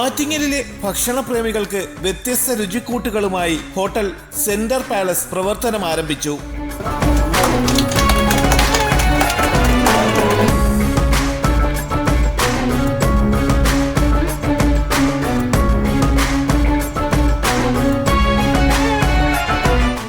ആറ്റിങ്ങലിലെ ഭക്ഷണപ്രേമികൾക്ക് വ്യത്യസ്ത രുചിക്കൂട്ടുകളുമായി hotel centre palace പ്രവർത്തനം ആരംഭിച്ചു.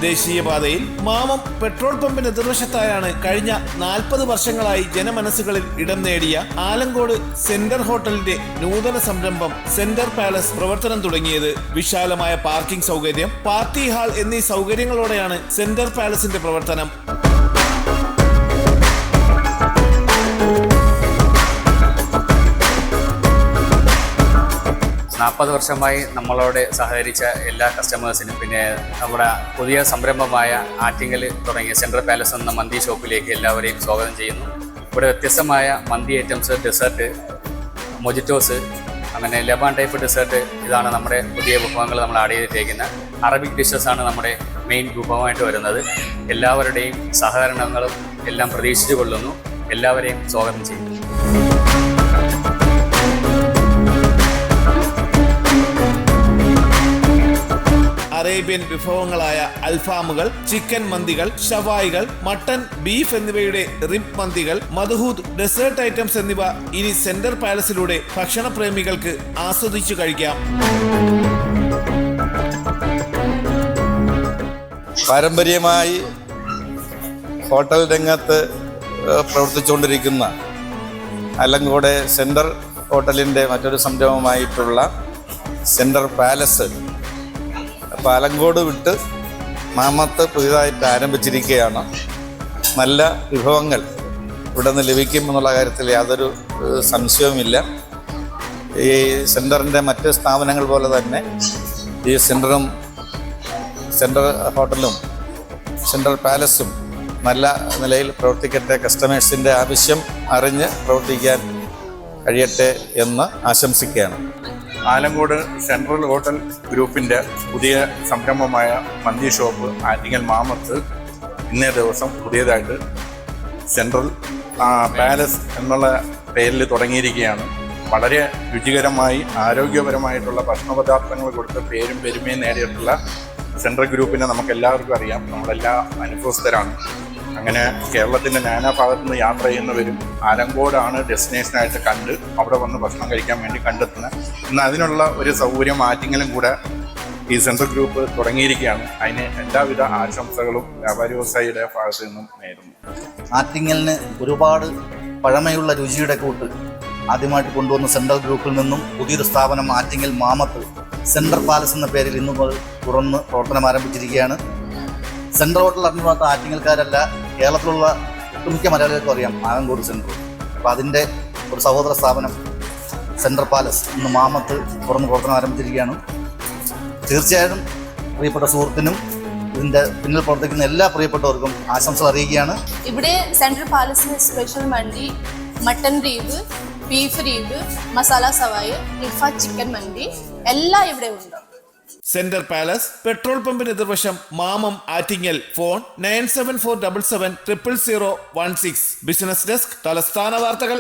ദേശീയപാതയിൽ മാമം പെട്രോൾ പമ്പിന് എതിർവശത്തായാണ് കഴിഞ്ഞ 40 വർഷങ്ങളായി ജനമനസ്സുകളിൽ ഇടം നേടിയ ആലങ്കോട് സെന്റർ ഹോട്ടലിന്റെ നൂതന സംരംഭം സെന്റർ പാലസ് പ്രവർത്തനം തുടങ്ങിയത്. വിശാലമായ പാർക്കിംഗ് സൗകര്യം, പാർട്ടി ഹാൾ എന്നീ സൗകര്യങ്ങളോടെയാണ് സെന്റർ പാലസിന്റെ പ്രവർത്തനം. നാൽപ്പത് വർഷമായി നമ്മളോട് സഹകരിച്ച എല്ലാ കസ്റ്റമേഴ്സിനും, പിന്നെ നമ്മുടെ പുതിയ സംരംഭമായ ആറ്റിങ്ങൽ തുടങ്ങിയ സെൻട്രൽ പാലസ് എന്ന മന്തി ഷോപ്പിലേക്ക് എല്ലാവരെയും സ്വാഗതം ചെയ്യുന്നു. ഇവിടെ വ്യത്യസ്തമായ മന്തി ഐറ്റംസ്, ഡെസേർട്ട്, മൊജിറ്റോസ്, അങ്ങനെ ലബാൻ ടൈപ്പ് ഡെസേർട്ട്, ഇതാണ് നമ്മുടെ പുതിയ വിഭവങ്ങൾ നമ്മൾ ആഡ് ചെയ്തിരിക്കുന്നത്. അറബിക് ഡിഷസാണ് നമ്മുടെ മെയിൻ വിഭവമായിട്ട് വരുന്നത്. എല്ലാവരുടെയും സഹകരണങ്ങളും എല്ലാം പ്രതീക്ഷിച്ചു കൊള്ളുന്നു. എല്ലാവരെയും സ്വാഗതം ചെയ്യുന്നു. അറേബ്യൻ വിഭവങ്ങളായ അൽഫാമുകൾ, ചിക്കൻ മന്തികൾ, ഷവായികൾ, മട്ടൻ, ബീഫ് എന്നിവയുടെ റിബ് മന്തികൾ, മദ്ഹൂദ്, ഡെസേർട്ട് ഐറ്റംസ് എന്നിവ ഇനി സെന്റർ പാലസിലൂടെ ഭക്ഷണപ്രേമികൾക്ക് ആസ്വദിച്ചു കഴിക്കാം. പാരമ്പര്യമായി ഹോട്ടൽ രംഗത്ത് പ്രവർത്തിച്ചുകൊണ്ടിരിക്കുന്ന ആലങ്കോട് സെൻട്രൽ ഹോട്ടലിൻ്റെ മറ്റൊരു സംരംഭമായിട്ടുള്ള സെൻട്രൽ പാലസ് ആലങ്കോട് വിട്ട് മാമത്ത് പുതിയതായിട്ട് ആരംഭിച്ചിരിക്കുകയാണ്. നല്ല വിഭവങ്ങൾ ഇവിടെ നിന്ന് ലഭിക്കും എന്നുള്ള കാര്യത്തിൽ യാതൊരു സംശയവുമില്ല. ഈ സെൻറ്ററിൻ്റെ മറ്റ് സ്ഥാപനങ്ങൾ പോലെ തന്നെ ഈ സെൻട്രൽ ഹോട്ടലും സെൻട്രൽ പാലസും നല്ല നിലയിൽ പ്രവർത്തിക്കട്ടെ, കസ്റ്റമേഴ്സിൻ്റെ ആവശ്യം അറിഞ്ഞ് പ്രവർത്തിക്കാൻ കഴിയട്ടെ എന്ന് ആശംസിക്കുകയാണ്. ആലങ്കോട് സെൻട്രൽ ഹോട്ടൽ ഗ്രൂപ്പിൻ്റെ പുതിയ സംരംഭമായ മന്തി ഷോപ്പ് ആറ്റിങ്ങൽ മാമത്ത് ഇന്നേ ദിവസം പുതിയതായിട്ട് സെൻട്രൽ പാലസ് എന്നുള്ള പേരിൽ തുടങ്ങിയിരിക്കുകയാണ്. വളരെ രുചികരമായി ആരോഗ്യപരമായിട്ടുള്ള ഭക്ഷണ പദാർത്ഥങ്ങൾ കൊടുത്ത് പേരും പെരുമയും നേടിയിട്ടുള്ള സെൻട്രൽ ഗ്രൂപ്പിനെ നമുക്ക് എല്ലാവർക്കും അറിയാം. നമ്മളെല്ലാ അനുഭവസ്ഥരാണ്. അങ്ങനെ കേരളത്തിൻ്റെ നാനാഭാഗത്തു നിന്ന് യാത്ര ചെയ്യുന്നവരും ആലങ്കോടാണ് ഡെസ്റ്റിനേഷനായിട്ട് കണ്ട് അവിടെ വന്ന് ഭക്ഷണം കഴിക്കാൻ വേണ്ടി കണ്ടെത്തുന്നത്. ഇന്ന് അതിനുള്ള ഒരു സൗകര്യം ആറ്റിങ്ങലും കൂടെ ഈ സെൻട്രൽ ഗ്രൂപ്പ് തുടങ്ങിയിരിക്കുകയാണ്. അതിന് എല്ലാവിധ ആശംസകളും വ്യാപാരി വ്യവസായിയുടെ ഭാഗത്തു നിന്നും നേരുന്നു. ആറ്റിങ്ങലിന് ഒരുപാട് പഴമയുള്ള രുചിയുടെ കൂട്ട് ആദ്യമായിട്ട് കൊണ്ടുവന്ന സെൻട്രൽ ഗ്രൂപ്പിൽ നിന്നും പുതിയൊരു സ്ഥാപനം ആറ്റിങ്ങൽ മാമത്ത് സെൻട്രൽ പാലസ് എന്ന പേരിൽ ഇന്നു മുതൽ തുറന്ന് പ്രവർത്തനം ആരംഭിച്ചിരിക്കുകയാണ്. സെൻട്രൽ ഹോട്ടൽ അറിഞ്ഞുപോകാത്ത ആറ്റിങ്ങൽക്കാരല്ല, കേരളത്തിലുള്ള ഒട്ടുമിക്ക മലയാളികൾക്കും അറിയാം ആലങ്കോട് സെൻട്രൽ. അപ്പോൾ അതിൻ്റെ ഒരു സഹോദര സ്ഥാപനം സെൻട്രൽ പാലസ് ഇന്ന് മാമത്ത് തുറന്ന് പ്രവർത്തനം ആരംഭിച്ചിരിക്കുകയാണ്. തീർച്ചയായും പ്രിയപ്പെട്ട സുഹൃത്തിനും ഇതിൻ്റെ പിന്നിൽ പ്രവർത്തിക്കുന്ന എല്ലാ പ്രിയപ്പെട്ടവർക്കും ആശംസകൾ അറിയിക്കുകയാണ്. ഇവിടെ സെൻട്രൽ പാലസിന് സ്പെഷ്യൽ മന്തി, മട്ടൻ റീബ്, ബീഫ് റീബ്, മസാല സവായി, ഇഫ ചിക്കൻ മന്തി എല്ലാം ഇവിടെ ഉണ്ട്. സെന്റർ പാലസ് പെട്രോൾ പമ്പിന് എതിർവശം, മാമം, ആറ്റിങ്ങൽ. ഫോൺ 9747770016. ബിസിനസ് ഡെസ്ക്, തലസ്ഥാന വാർത്തകൾ.